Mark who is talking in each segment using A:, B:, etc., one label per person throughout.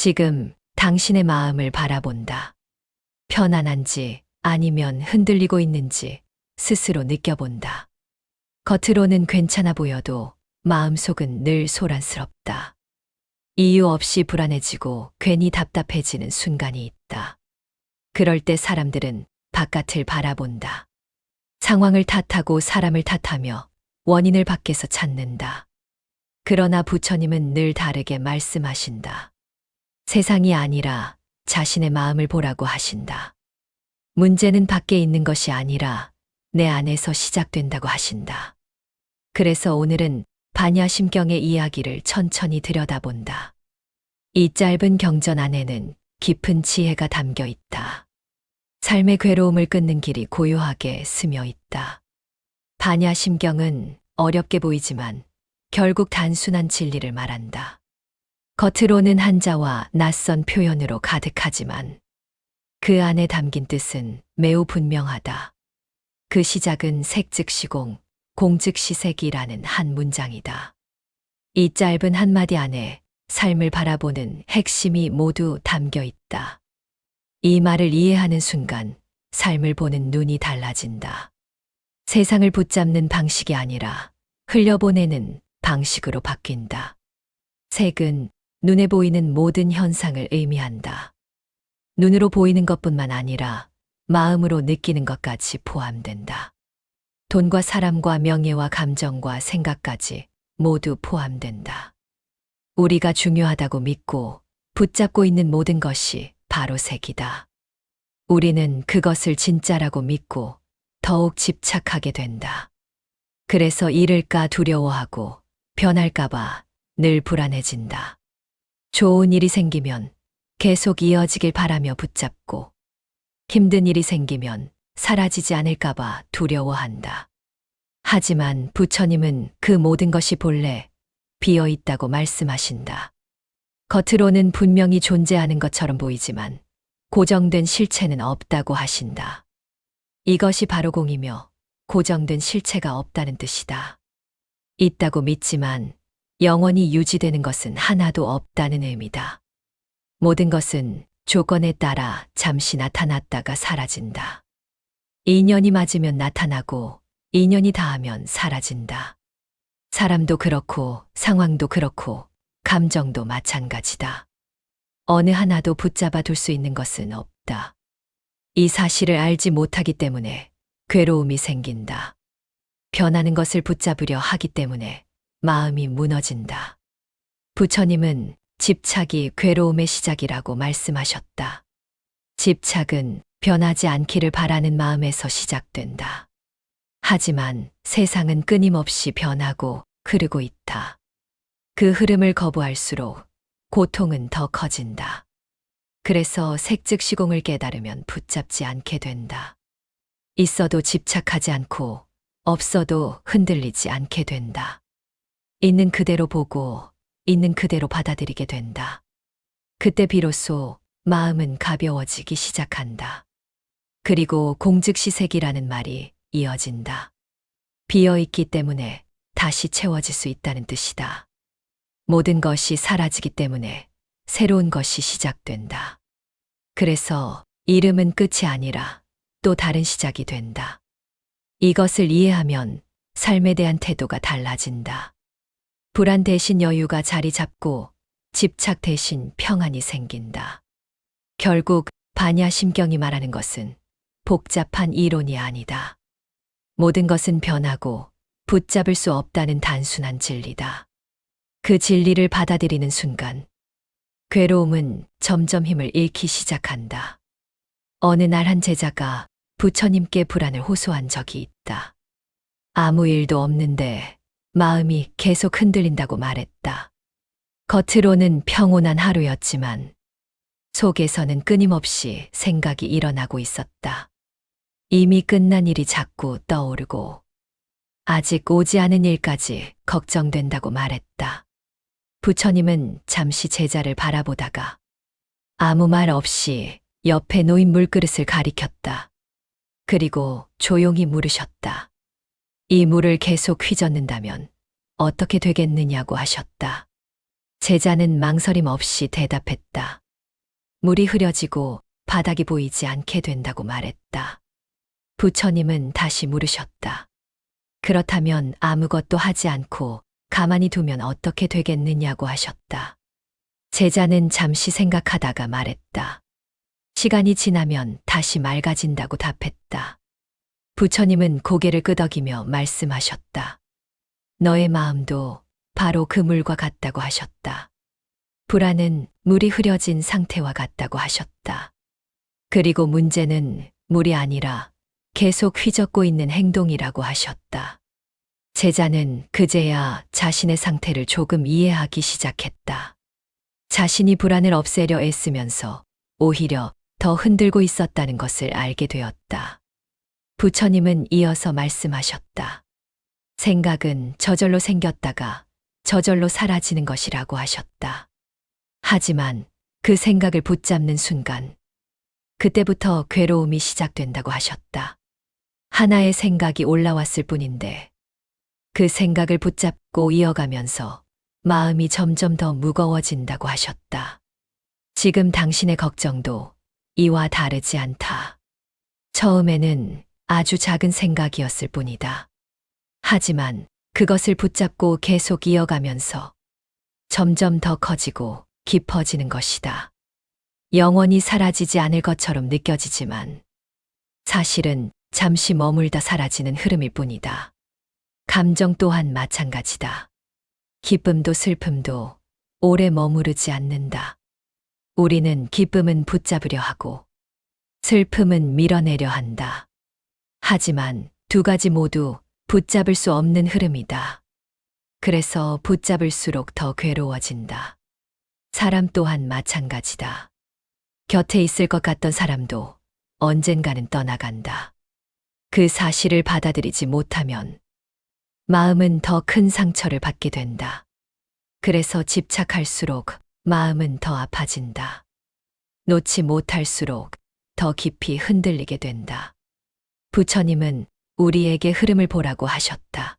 A: 지금 당신의 마음을 바라본다. 편안한지 아니면 흔들리고 있는지 스스로 느껴본다. 겉으로는 괜찮아 보여도 마음속은 늘 소란스럽다. 이유 없이 불안해지고 괜히 답답해지는 순간이 있다. 그럴 때 사람들은 바깥을 바라본다. 상황을 탓하고 사람을 탓하며 원인을 밖에서 찾는다. 그러나 부처님은 늘 다르게 말씀하신다. 세상이 아니라 자신의 마음을 보라고 하신다. 문제는 밖에 있는 것이 아니라 내 안에서 시작된다고 하신다. 그래서 오늘은 반야심경의 이야기를 천천히 들여다본다. 이 짧은 경전 안에는 깊은 지혜가 담겨 있다. 삶의 괴로움을 끊는 길이 고요하게 스며 있다. 반야심경은 어렵게 보이지만 결국 단순한 진리를 말한다. 겉으로는 한자와 낯선 표현으로 가득하지만 그 안에 담긴 뜻은 매우 분명하다. 그 시작은 색즉시공, 공즉시색이라는 한 문장이다. 이 짧은 한마디 안에 삶을 바라보는 핵심이 모두 담겨 있다. 이 말을 이해하는 순간 삶을 보는 눈이 달라진다. 세상을 붙잡는 방식이 아니라 흘려보내는 방식으로 바뀐다. 색은 눈에 보이는 모든 현상을 의미한다. 눈으로 보이는 것뿐만 아니라 마음으로 느끼는 것까지 포함된다. 돈과 사람과 명예와 감정과 생각까지 모두 포함된다. 우리가 중요하다고 믿고 붙잡고 있는 모든 것이 바로 색이다. 우리는 그것을 진짜라고 믿고 더욱 집착하게 된다. 그래서 잃을까 두려워하고 변할까봐 늘 불안해진다. 좋은 일이 생기면 계속 이어지길 바라며 붙잡고 힘든 일이 생기면 사라지지 않을까봐 두려워한다. 하지만 부처님은 그 모든 것이 본래 비어 있다고 말씀하신다. 겉으로는 분명히 존재하는 것처럼 보이지만 고정된 실체는 없다고 하신다. 이것이 바로 공이며 고정된 실체가 없다는 뜻이다. 있다고 믿지만 영원히 유지되는 것은 하나도 없다는 의미다. 모든 것은 조건에 따라 잠시 나타났다가 사라진다. 인연이 맞으면 나타나고 인연이 닿으면 사라진다. 사람도 그렇고 상황도 그렇고 감정도 마찬가지다. 어느 하나도 붙잡아 둘 수 있는 것은 없다. 이 사실을 알지 못하기 때문에 괴로움이 생긴다. 변하는 것을 붙잡으려 하기 때문에 마음이 무너진다. 부처님은 집착이 괴로움의 시작이라고 말씀하셨다. 집착은 변하지 않기를 바라는 마음에서 시작된다. 하지만 세상은 끊임없이 변하고 흐르고 있다. 그 흐름을 거부할수록 고통은 더 커진다. 그래서 색즉시공을 깨달으면 붙잡지 않게 된다. 있어도 집착하지 않고 없어도 흔들리지 않게 된다. 있는 그대로 보고 있는 그대로 받아들이게 된다. 그때 비로소 마음은 가벼워지기 시작한다. 그리고 공즉시색이라는 말이 이어진다. 비어있기 때문에 다시 채워질 수 있다는 뜻이다. 모든 것이 사라지기 때문에 새로운 것이 시작된다. 그래서 이름은 끝이 아니라 또 다른 시작이 된다. 이것을 이해하면 삶에 대한 태도가 달라진다. 불안 대신 여유가 자리 잡고 집착 대신 평안이 생긴다. 결국 반야심경이 말하는 것은 복잡한 이론이 아니다. 모든 것은 변하고 붙잡을 수 없다는 단순한 진리다. 그 진리를 받아들이는 순간 괴로움은 점점 힘을 잃기 시작한다. 어느 날 한 제자가 부처님께 불안을 호소한 적이 있다. 아무 일도 없는데 마음이 계속 흔들린다고 말했다. 겉으로는 평온한 하루였지만 속에서는 끊임없이 생각이 일어나고 있었다. 이미 끝난 일이 자꾸 떠오르고 아직 오지 않은 일까지 걱정된다고 말했다. 부처님은 잠시 제자를 바라보다가 아무 말 없이 옆에 놓인 물그릇을 가리켰다. 그리고 조용히 물으셨다. 이 물을 계속 휘젓는다면 어떻게 되겠느냐고 하셨다. 제자는 망설임 없이 대답했다. 물이 흐려지고 바닥이 보이지 않게 된다고 말했다. 부처님은 다시 물으셨다. 그렇다면 아무것도 하지 않고 가만히 두면 어떻게 되겠느냐고 하셨다. 제자는 잠시 생각하다가 말했다. 시간이 지나면 다시 맑아진다고 답했다. 부처님은 고개를 끄덕이며 말씀하셨다. 너의 마음도 바로 그 물과 같다고 하셨다. 불안은 물이 흐려진 상태와 같다고 하셨다. 그리고 문제는 물이 아니라 계속 휘젓고 있는 행동이라고 하셨다. 제자는 그제야 자신의 상태를 조금 이해하기 시작했다. 자신이 불안을 없애려 애쓰면서 오히려 더 흔들고 있었다는 것을 알게 되었다. 부처님은 이어서 말씀하셨다. 생각은 저절로 생겼다가 저절로 사라지는 것이라고 하셨다. 하지만 그 생각을 붙잡는 순간, 그때부터 괴로움이 시작된다고 하셨다. 하나의 생각이 올라왔을 뿐인데, 그 생각을 붙잡고 이어가면서 마음이 점점 더 무거워진다고 하셨다. 지금 당신의 걱정도 이와 다르지 않다. 처음에는 아주 작은 생각이었을 뿐이다. 하지만 그것을 붙잡고 계속 이어가면서 점점 더 커지고 깊어지는 것이다. 영원히 사라지지 않을 것처럼 느껴지지만 사실은 잠시 머물다 사라지는 흐름일 뿐이다. 감정 또한 마찬가지다. 기쁨도 슬픔도 오래 머무르지 않는다. 우리는 기쁨은 붙잡으려 하고 슬픔은 밀어내려 한다. 하지만 두 가지 모두 붙잡을 수 없는 흐름이다. 그래서 붙잡을수록 더 괴로워진다. 사람 또한 마찬가지다. 곁에 있을 것 같던 사람도 언젠가는 떠나간다. 그 사실을 받아들이지 못하면 마음은 더 큰 상처를 받게 된다. 그래서 집착할수록 마음은 더 아파진다. 놓지 못할수록 더 깊이 흔들리게 된다. 부처님은 우리에게 흐름을 보라고 하셨다.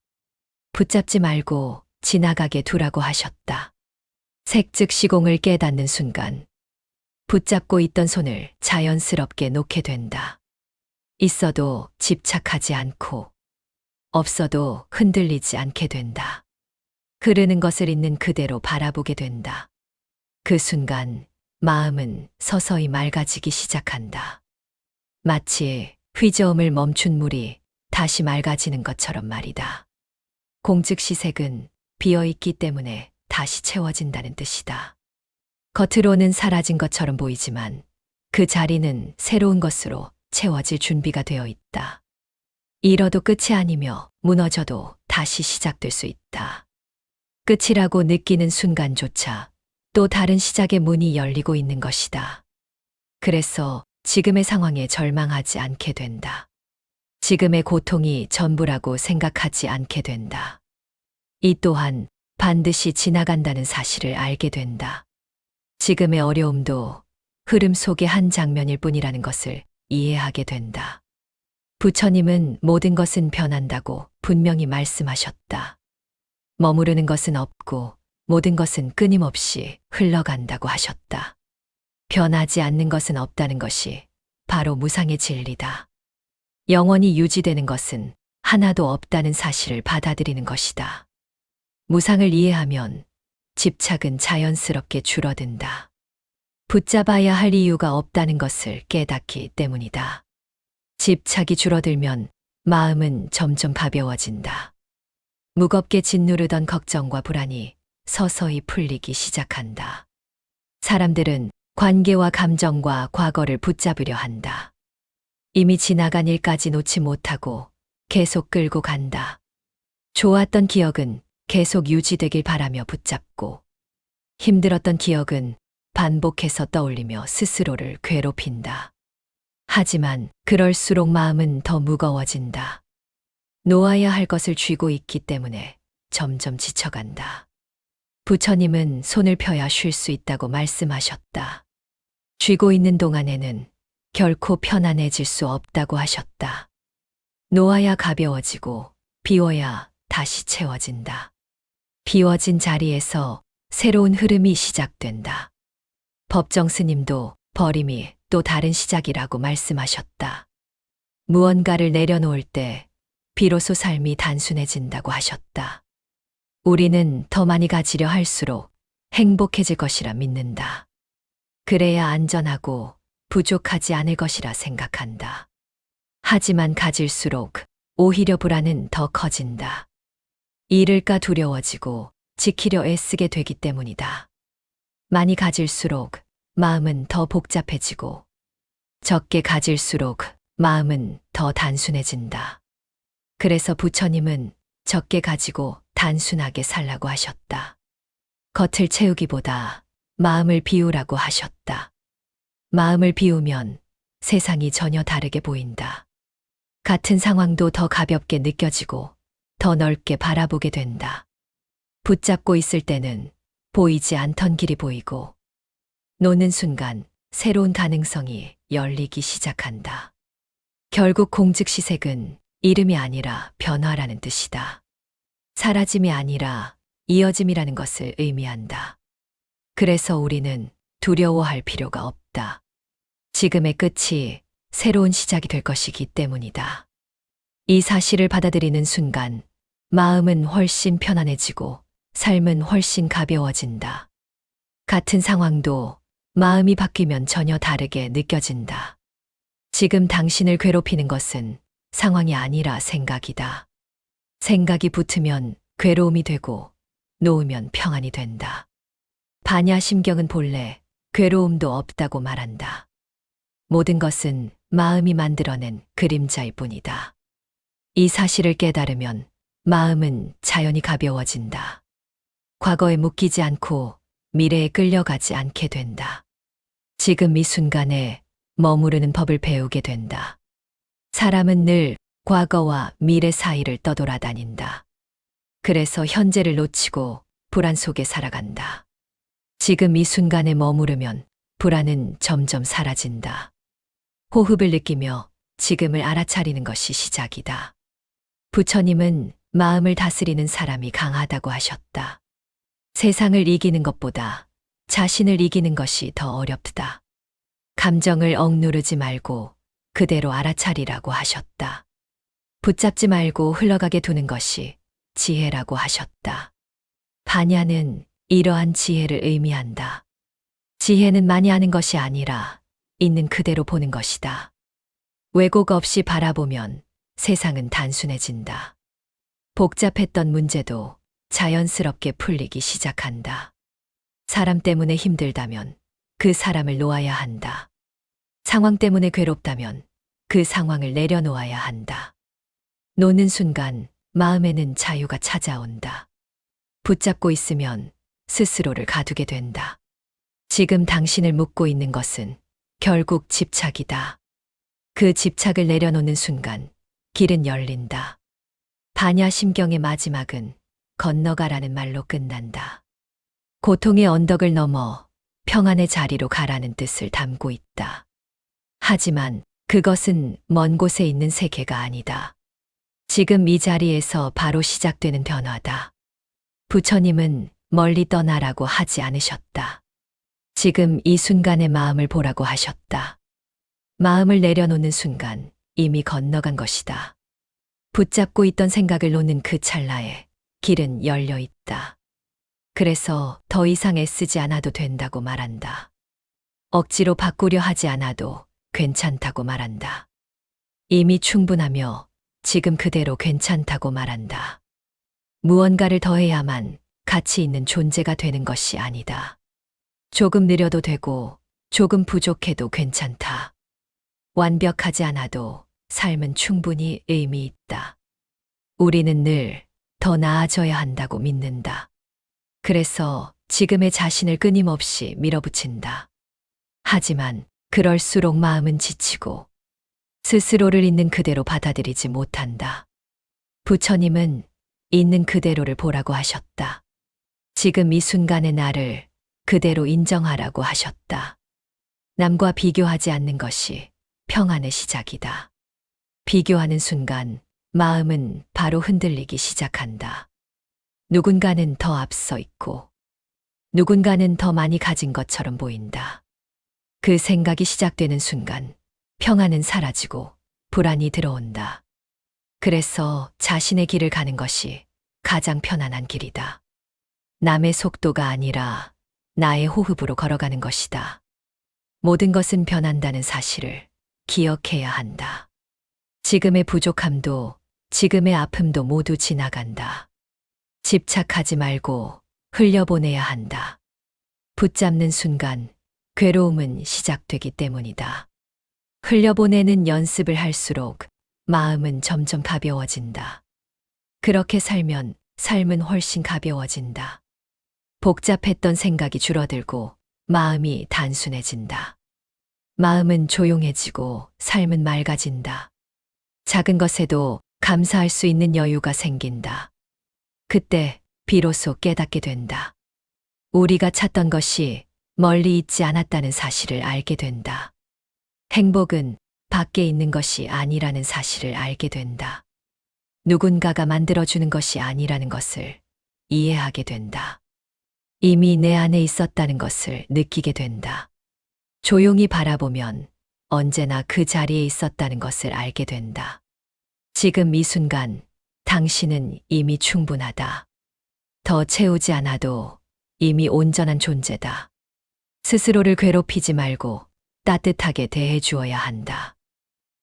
A: 붙잡지 말고 지나가게 두라고 하셨다. 색즉 시공을 깨닫는 순간 붙잡고 있던 손을 자연스럽게 놓게 된다. 있어도 집착하지 않고 없어도 흔들리지 않게 된다. 흐르는 것을 있는 그대로 바라보게 된다. 그 순간 마음은 서서히 맑아지기 시작한다. 마치 휘저음을 멈춘 물이 다시 맑아지는 것처럼 말이다. 공즉시색은 비어있기 때문에 다시 채워진다는 뜻이다. 겉으로는 사라진 것처럼 보이지만 그 자리는 새로운 것으로 채워질 준비가 되어 있다. 잃어도 끝이 아니며 무너져도 다시 시작될 수 있다. 끝이라고 느끼는 순간조차 또 다른 시작의 문이 열리고 있는 것이다. 그래서 지금의 상황에 절망하지 않게 된다. 지금의 고통이 전부라고 생각하지 않게 된다. 이 또한 반드시 지나간다는 사실을 알게 된다. 지금의 어려움도 흐름 속의 한 장면일 뿐이라는 것을 이해하게 된다. 부처님은 모든 것은 변한다고 분명히 말씀하셨다. 머무르는 것은 없고 모든 것은 끊임없이 흘러간다고 하셨다. 변하지 않는 것은 없다는 것이 바로 무상의 진리다. 영원히 유지되는 것은 하나도 없다는 사실을 받아들이는 것이다. 무상을 이해하면 집착은 자연스럽게 줄어든다. 붙잡아야 할 이유가 없다는 것을 깨닫기 때문이다. 집착이 줄어들면 마음은 점점 가벼워진다. 무겁게 짓누르던 걱정과 불안이 서서히 풀리기 시작한다. 사람들은 관계와 감정과 과거를 붙잡으려 한다. 이미 지나간 일까지 놓지 못하고 계속 끌고 간다. 좋았던 기억은 계속 유지되길 바라며 붙잡고 힘들었던 기억은 반복해서 떠올리며 스스로를 괴롭힌다. 하지만 그럴수록 마음은 더 무거워진다. 놓아야 할 것을 쥐고 있기 때문에 점점 지쳐간다. 부처님은 손을 펴야 쉴 수 있다고 말씀하셨다. 쥐고 있는 동안에는 결코 편안해질 수 없다고 하셨다. 놓아야 가벼워지고 비워야 다시 채워진다. 비워진 자리에서 새로운 흐름이 시작된다. 법정 스님도 버림이 또 다른 시작이라고 말씀하셨다. 무언가를 내려놓을 때 비로소 삶이 단순해진다고 하셨다. 우리는 더 많이 가지려 할수록 행복해질 것이라 믿는다. 그래야 안전하고 부족하지 않을 것이라 생각한다. 하지만 가질수록 오히려 불안은 더 커진다. 잃을까 두려워지고 지키려 애쓰게 되기 때문이다. 많이 가질수록 마음은 더 복잡해지고 적게 가질수록 마음은 더 단순해진다. 그래서 부처님은 적게 가지고 단순하게 살라고 하셨다. 겉을 채우기보다 마음을 비우라고 하셨다. 마음을 비우면 세상이 전혀 다르게 보인다. 같은 상황도 더 가볍게 느껴지고 더 넓게 바라보게 된다. 붙잡고 있을 때는 보이지 않던 길이 보이고 노는 순간 새로운 가능성이 열리기 시작한다. 결국 공즉시색은 이름이 아니라 변화라는 뜻이다. 사라짐이 아니라 이어짐이라는 것을 의미한다. 그래서 우리는 두려워할 필요가 없다. 지금의 끝이 새로운 시작이 될 것이기 때문이다. 이 사실을 받아들이는 순간 마음은 훨씬 편안해지고 삶은 훨씬 가벼워진다. 같은 상황도 마음이 바뀌면 전혀 다르게 느껴진다. 지금 당신을 괴롭히는 것은 상황이 아니라 생각이다. 생각이 붙으면 괴로움이 되고 놓으면 평안이 된다. 반야심경은 본래 괴로움도 없다고 말한다. 모든 것은 마음이 만들어낸 그림자일 뿐이다. 이 사실을 깨달으면 마음은 자연히 가벼워진다. 과거에 묶이지 않고 미래에 끌려가지 않게 된다. 지금 이 순간에 머무르는 법을 배우게 된다. 사람은 늘 과거와 미래 사이를 떠돌아다닌다. 그래서 현재를 놓치고 불안 속에 살아간다. 지금 이 순간에 머무르면 불안은 점점 사라진다. 호흡을 느끼며 지금을 알아차리는 것이 시작이다. 부처님은 마음을 다스리는 사람이 강하다고 하셨다. 세상을 이기는 것보다 자신을 이기는 것이 더 어렵다. 감정을 억누르지 말고 그대로 알아차리라고 하셨다. 붙잡지 말고 흘러가게 두는 것이 지혜라고 하셨다. 반야는 이러한 지혜를 의미한다. 지혜는 많이 아는 것이 아니라 있는 그대로 보는 것이다. 왜곡 없이 바라보면 세상은 단순해진다. 복잡했던 문제도 자연스럽게 풀리기 시작한다. 사람 때문에 힘들다면 그 사람을 놓아야 한다. 상황 때문에 괴롭다면 그 상황을 내려놓아야 한다. 놓는 순간 마음에는 자유가 찾아온다. 붙잡고 있으면 스스로를 가두게 된다. 지금 당신을 묶고 있는 것은 결국 집착이다. 그 집착을 내려놓는 순간 길은 열린다. 반야심경의 마지막은 건너가라는 말로 끝난다. 고통의 언덕을 넘어 평안의 자리로 가라는 뜻을 담고 있다. 하지만 그것은 먼 곳에 있는 세계가 아니다. 지금 이 자리에서 바로 시작되는 변화다. 부처님은 멀리 떠나라고 하지 않으셨다. 지금 이 순간의 마음을 보라고 하셨다. 마음을 내려놓는 순간 이미 건너간 것이다. 붙잡고 있던 생각을 놓는 그 찰나에 길은 열려 있다. 그래서 더 이상 애쓰지 않아도 된다고 말한다. 억지로 바꾸려 하지 않아도 괜찮다고 말한다. 이미 충분하며 지금 그대로 괜찮다고 말한다. 무언가를 더해야만 가치 있는 존재가 되는 것이 아니다. 조금 느려도 되고 조금 부족해도 괜찮다. 완벽하지 않아도 삶은 충분히 의미 있다. 우리는 늘 더 나아져야 한다고 믿는다. 그래서 지금의 자신을 끊임없이 밀어붙인다. 하지만 그럴수록 마음은 지치고 스스로를 있는 그대로 받아들이지 못한다. 부처님은 있는 그대로를 보라고 하셨다. 지금 이 순간의 나를 그대로 인정하라고 하셨다. 남과 비교하지 않는 것이 평안의 시작이다. 비교하는 순간 마음은 바로 흔들리기 시작한다. 누군가는 더 앞서 있고 누군가는 더 많이 가진 것처럼 보인다. 그 생각이 시작되는 순간 평안은 사라지고 불안이 들어온다. 그래서 자신의 길을 가는 것이 가장 편안한 길이다. 남의 속도가 아니라 나의 호흡으로 걸어가는 것이다. 모든 것은 변한다는 사실을 기억해야 한다. 지금의 부족함도 지금의 아픔도 모두 지나간다. 집착하지 말고 흘려보내야 한다. 붙잡는 순간 괴로움은 시작되기 때문이다. 흘려보내는 연습을 할수록 마음은 점점 가벼워진다. 그렇게 살면 삶은 훨씬 가벼워진다. 복잡했던 생각이 줄어들고 마음이 단순해진다. 마음은 조용해지고 삶은 맑아진다. 작은 것에도 감사할 수 있는 여유가 생긴다. 그때 비로소 깨닫게 된다. 우리가 찾던 것이 멀리 있지 않았다는 사실을 알게 된다. 행복은 밖에 있는 것이 아니라는 사실을 알게 된다. 누군가가 만들어주는 것이 아니라는 것을 이해하게 된다. 이미 내 안에 있었다는 것을 느끼게 된다. 조용히 바라보면 언제나 그 자리에 있었다는 것을 알게 된다. 지금 이 순간 당신은 이미 충분하다. 더 채우지 않아도 이미 온전한 존재다. 스스로를 괴롭히지 말고 따뜻하게 대해 주어야 한다.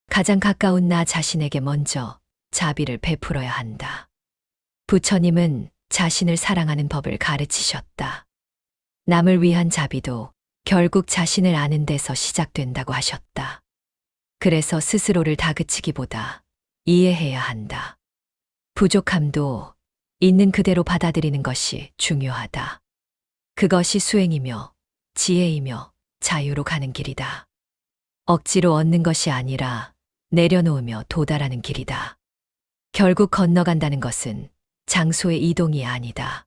A: 가장 가까운 나 자신에게 먼저 자비를 베풀어야 한다. 부처님은 자신을 사랑하는 법을 가르치셨다. 남을 위한 자비도 결국 자신을 아는 데서 시작된다고 하셨다. 그래서 스스로를 다그치기보다 이해해야 한다. 부족함도 있는 그대로 받아들이는 것이 중요하다. 그것이 수행이며 지혜이며 자유로 가는 길이다. 억지로 얻는 것이 아니라 내려놓으며 도달하는 길이다. 결국 건너간다는 것은 장소의 이동이 아니다.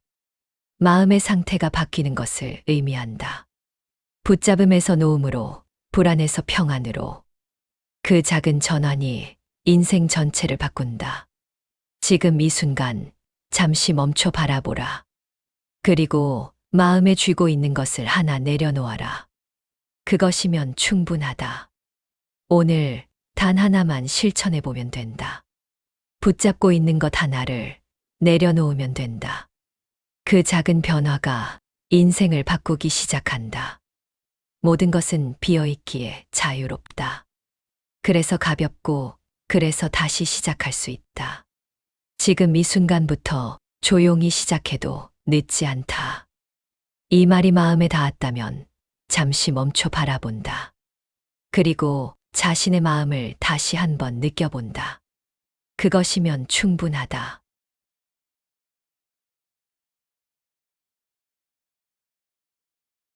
A: 마음의 상태가 바뀌는 것을 의미한다. 붙잡음에서 놓음으로, 불안에서 평안으로. 그 작은 전환이 인생 전체를 바꾼다. 지금 이 순간 잠시 멈춰 바라보라. 그리고 마음에 쥐고 있는 것을 하나 내려놓아라. 그것이면 충분하다. 오늘 단 하나만 실천해 보면 된다. 붙잡고 있는 것 하나를 내려놓으면 된다. 그 작은 변화가 인생을 바꾸기 시작한다. 모든 것은 비어있기에 자유롭다. 그래서 가볍고, 그래서 다시 시작할 수 있다. 지금 이 순간부터 조용히 시작해도 늦지 않다. 이 말이 마음에 닿았다면 잠시 멈춰 바라본다. 그리고 자신의 마음을 다시 한번 느껴본다. 그것이면 충분하다.